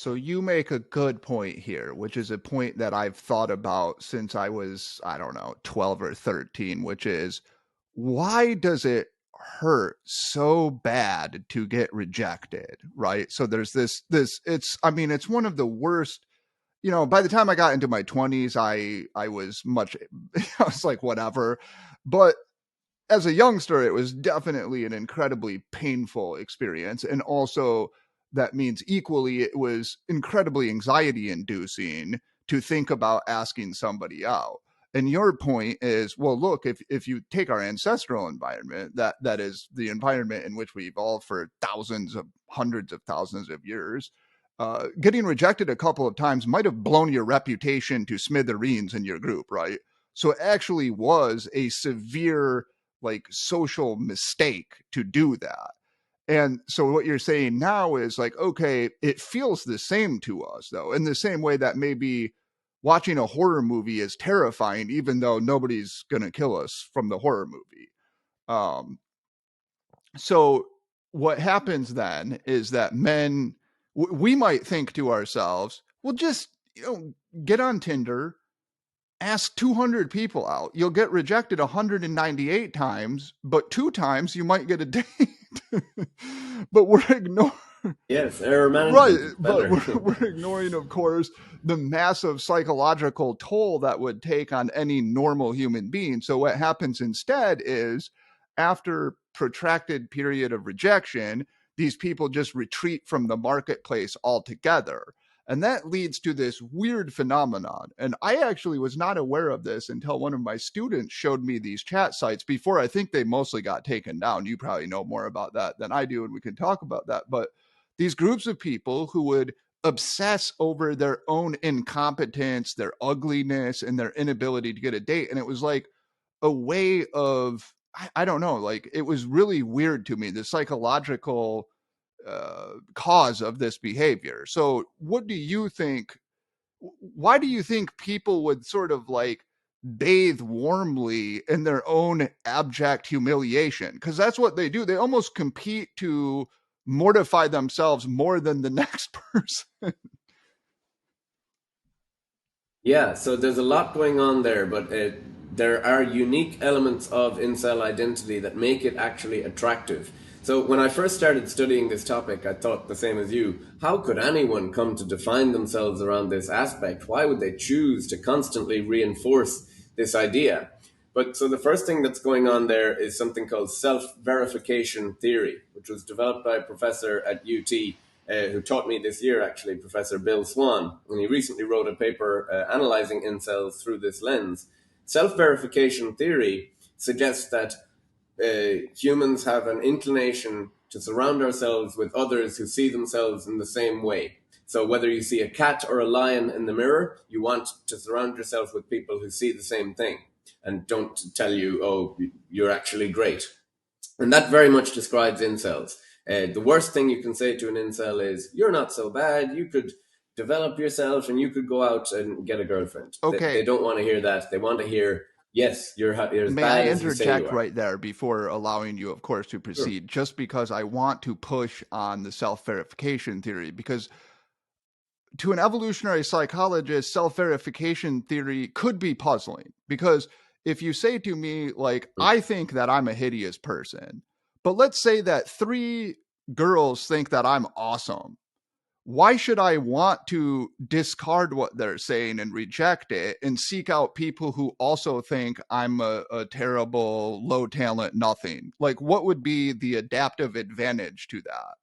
So you make a good point here, which is a point that I've thought about since I was, I don't know, 12 or 13, which is why does it hurt so bad to get rejected, right? So there's this it's I mean, it's one of the worst, by the time I got into my 20s, I was much I was like whatever. But as a youngster, it was definitely an incredibly painful experience. And also, that means equally, it was incredibly anxiety inducing to think about asking somebody out. And your point is, well, look, if you take our ancestral environment, that is the environment in which we evolved for thousands of hundreds of thousands of years, getting rejected a couple of times might have blown your reputation to smithereens in your group, right? So it actually was a severe like social mistake to do that. And so what you're saying now is like, okay, it feels the same to us though, in the same way that maybe watching a horror movie is terrifying, even though nobody's going to kill us from the horror movie. Um, so what happens then is that men, we might think to ourselves, well, just, get on Tinder, ask 200 people out. You'll get rejected 198 times, but 2 times you might get a date. But we're ignoring, Yes, error right, management is but better. we're ignoring, of course, the massive psychological toll that would take on any normal human being. So what happens instead is, after protracted period of rejection, these people just retreat from the marketplace altogether. And that leads to this weird phenomenon. And I actually was not aware of this until one of my students showed me these chat sites before. I think they mostly got taken down. You probably know more about that than I do, and we can talk about that. But these groups of people who would obsess over their own incompetence, their ugliness, and their inability to get a date. And it was like a way of, I don't know, like it was really weird to me, the psychological cause of this behavior. So, what do you think? Why do you think people would sort of like bathe warmly in their own abject humiliation? Because that's what they do. They almost compete to mortify themselves more than the next person. Yeah, so there's a lot going on there, but there are unique elements of incel identity that make it actually attractive. So when I first started studying this topic, I thought the same as you. How could anyone come to define themselves around this aspect? Why would they choose to constantly reinforce this idea? But so the first thing that's going on there is something called self-verification theory, which was developed by a professor at UT who taught me this year, actually, Professor Bill Swan. And he recently wrote a paper analyzing incels through this lens. Self-verification theory suggests that humans have an inclination to surround ourselves with others who see themselves in the same way. So whether you see a cat or a lion in the mirror, you want to surround yourself with people who see the same thing and don't tell you, oh, you're actually great. And that very much describes incels. The worst thing you can say to an incel is, you're not so bad, you could develop yourself and you could go out and get a girlfriend. They Okay, don't want to hear that. They want to hear, yes, you're as may I bad as you say you interject are. right there before allowing you, of course, to Sure. proceed? Just because I want to push on the self verification theory, because to an evolutionary psychologist, self verification theory could be puzzling. Because if you say to me, like, I think that I'm a hideous person, but let's say that 3 girls think that I'm awesome, why should I want to discard what they're saying and reject it and seek out people who also think I'm a terrible, low talent, nothing? Like, what would be the adaptive advantage to that?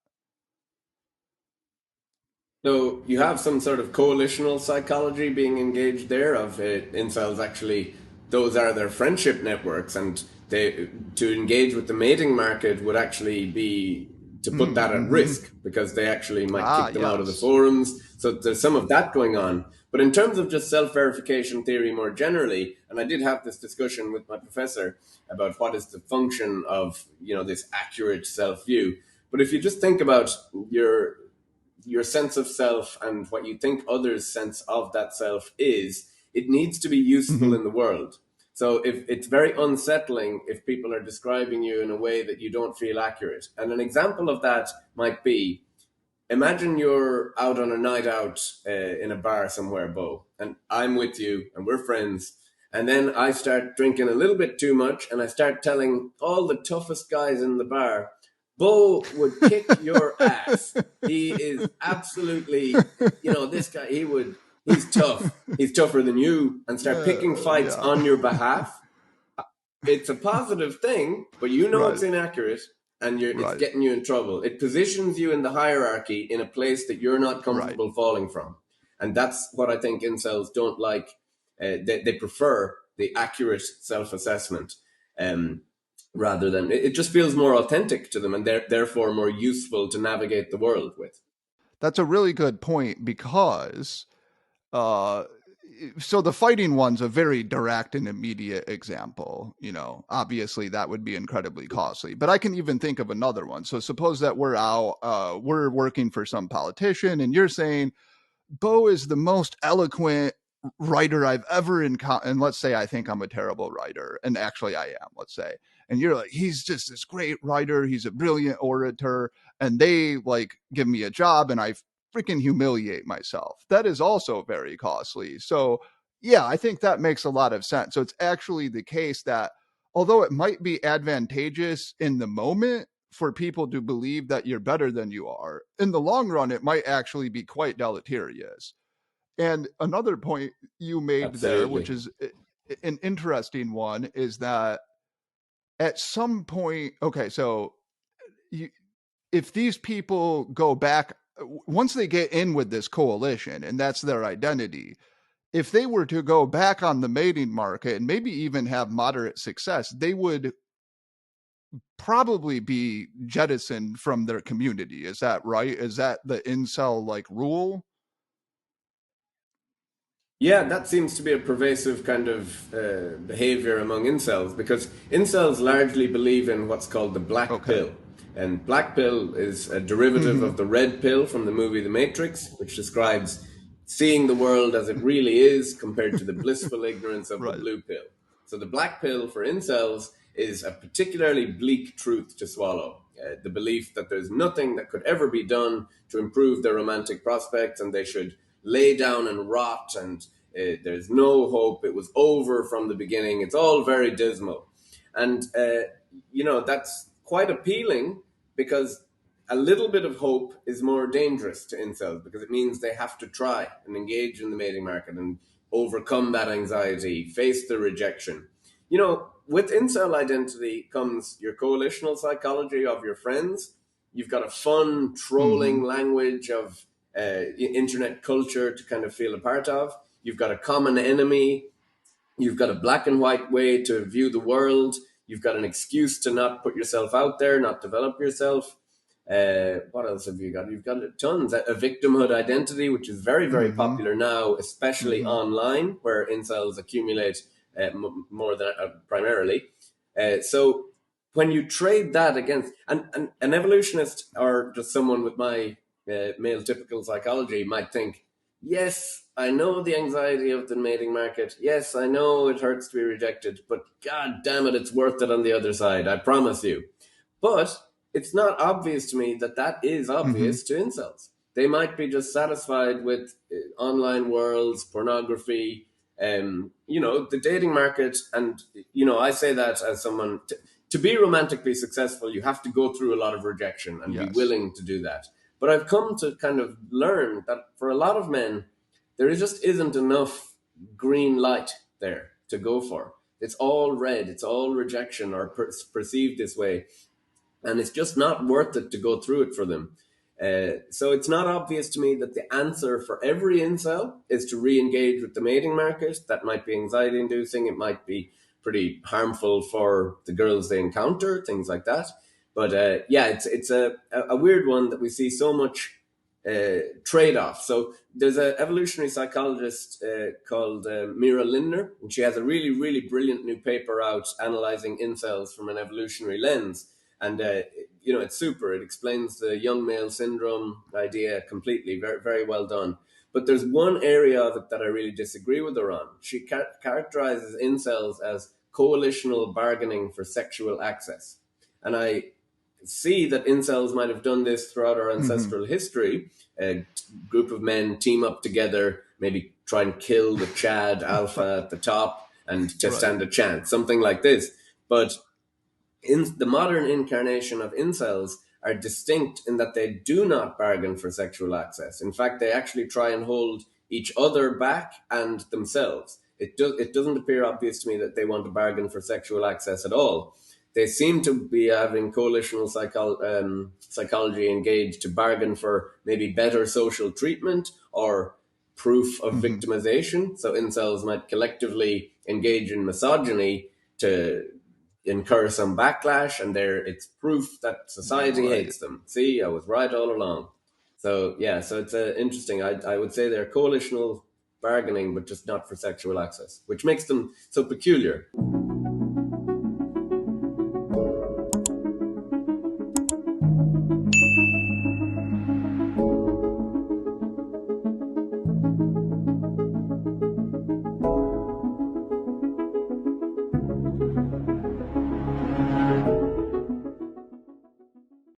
So you have some sort of coalitional psychology being engaged there of incels actually, those are their friendship networks, and they to engage with the mating market would actually be to put that at Mm-hmm. risk because they actually might Ah, kick them out of the yes. forums. So there's some of that going on. But in terms of just self-verification theory more generally, and I did have this discussion with my professor about what is the function of this accurate self-view. But if you just think about your sense of self and what you think others' sense of that self is, it needs to be useful Mm-hmm. in the world. So if it's very unsettling if people are describing you in a way that you don't feel accurate. And an example of that might be Imagine you're out on a night out in a bar somewhere, Bo, and I'm with you and we're friends. And then I start drinking a little bit too much and I start telling all the toughest guys in the bar, Bo would kick your ass. He is absolutely, this guy, he's tough. He's tougher than you, and start picking fights Yeah. on your behalf. It's a positive thing, but you know Right. it's inaccurate, and it's Right. getting you in trouble. It positions you in the hierarchy in a place that you're not Right. comfortable falling from, and that's what I think incels don't like. They prefer the accurate self-assessment, um, rather than it just feels more authentic to them, and therefore more useful to navigate the world with. That's a really good point because uh so the fighting one's a very direct and immediate example. Obviously that would be incredibly costly, but I can even think of another one. So suppose that we're out, we're working for some politician, and you're saying Bo is the most eloquent writer I've ever encountered. And let's say I think I'm a terrible writer, and actually I am, let's say. And you're like, he's just this great writer. He's a brilliant orator. And they like give me a job, and I freaking humiliate myself. That is also very costly. So, yeah, I think that makes a lot of sense. So, it's actually the case that although it might be advantageous in the moment for people to believe that you're better than you are, in the long run, it might actually be quite deleterious. And another point you made there, which Absolutely. is an interesting one, is that at some point, okay, so you, if these people go back, once they get in with this coalition and that's their identity, if they were to go back on the mating market and maybe even have moderate success, they would probably be jettisoned from their community. Is that right? Is that the incel like rule? Yeah, that seems to be a pervasive kind of behavior among incels, because incels largely believe in what's called the black Okay. pill. And black pill is a derivative Mm-hmm. of the red pill from the movie The Matrix, which describes seeing the world as it really is compared to the blissful ignorance of the Right. blue pill. So the black pill for incels is a particularly bleak truth to swallow. The belief that there's nothing that could ever be done to improve their romantic prospects, and they should lay down and rot, and there's no hope. It was over from the beginning. It's all very dismal. And, that's quite appealing, because a little bit of hope is more dangerous to incels, because it means they have to try and engage in the mating market and overcome that anxiety, face the rejection. With incel identity comes your coalitional psychology of your friends. You've got a fun, Mm-hmm. trolling language of internet culture to kind of feel a part of. You've got a common enemy. You've got a black and white way to view the world. You've got an excuse to not put yourself out there, not develop yourself. What else have you got? You've got tons. A victimhood identity, which is very, very Mm-hmm. popular now, especially Mm-hmm. online, where incels accumulate more than primarily. So when you trade that against an evolutionist, or just someone with my male typical psychology, might think, yes, I know the anxiety of the mating market. Yes, I know it hurts to be rejected, but god damn it, it's worth it on the other side. I promise you. But it's not obvious to me that that is Mm-hmm. obvious to incels. They might be just satisfied with online worlds, pornography, the dating market. And, I say that as someone, to be romantically successful, you have to go through a lot of rejection and be Yes. willing to do that. But I've come to kind of learn that for a lot of men, there just isn't enough green light there to go for. It's all red, it's all rejection, or perceived this way, and it's just not worth it to go through it for them. So it's not obvious to me that the answer for every incel is to re-engage with the mating market. That might be anxiety inducing. It might be pretty harmful for the girls they encounter, things like that. But yeah, it's a weird one that we see so much trade-off. So there's an evolutionary psychologist called Mira Lindner, and she has a really, really brilliant new paper out analyzing incels from an evolutionary lens. And it's super. It explains the young male syndrome idea completely. Very, very well done. But there's one area of it that I really disagree with her on. She characterizes incels as coalitional bargaining for sexual access, and I see that incels might have done this throughout our Hmm. ancestral history. A group of men team up together, maybe try and kill the Chad alpha at the top and to Right. stand a chance, something like this. But in the modern incarnation of incels are distinct in that they do not bargain for sexual access. In fact, they actually try and hold each other back and themselves. It doesn't appear obvious to me that they want to bargain for sexual access at all. They seem to be having coalitional psychology engaged to bargain for maybe better social treatment or proof of Hmm. victimization. So incels might collectively engage in misogyny to incur some backlash, and it's proof that society Right. hates them. See, I was right all along. So yeah, so it's interesting. I would say they're coalitional bargaining, but just not for sexual access, which makes them so peculiar.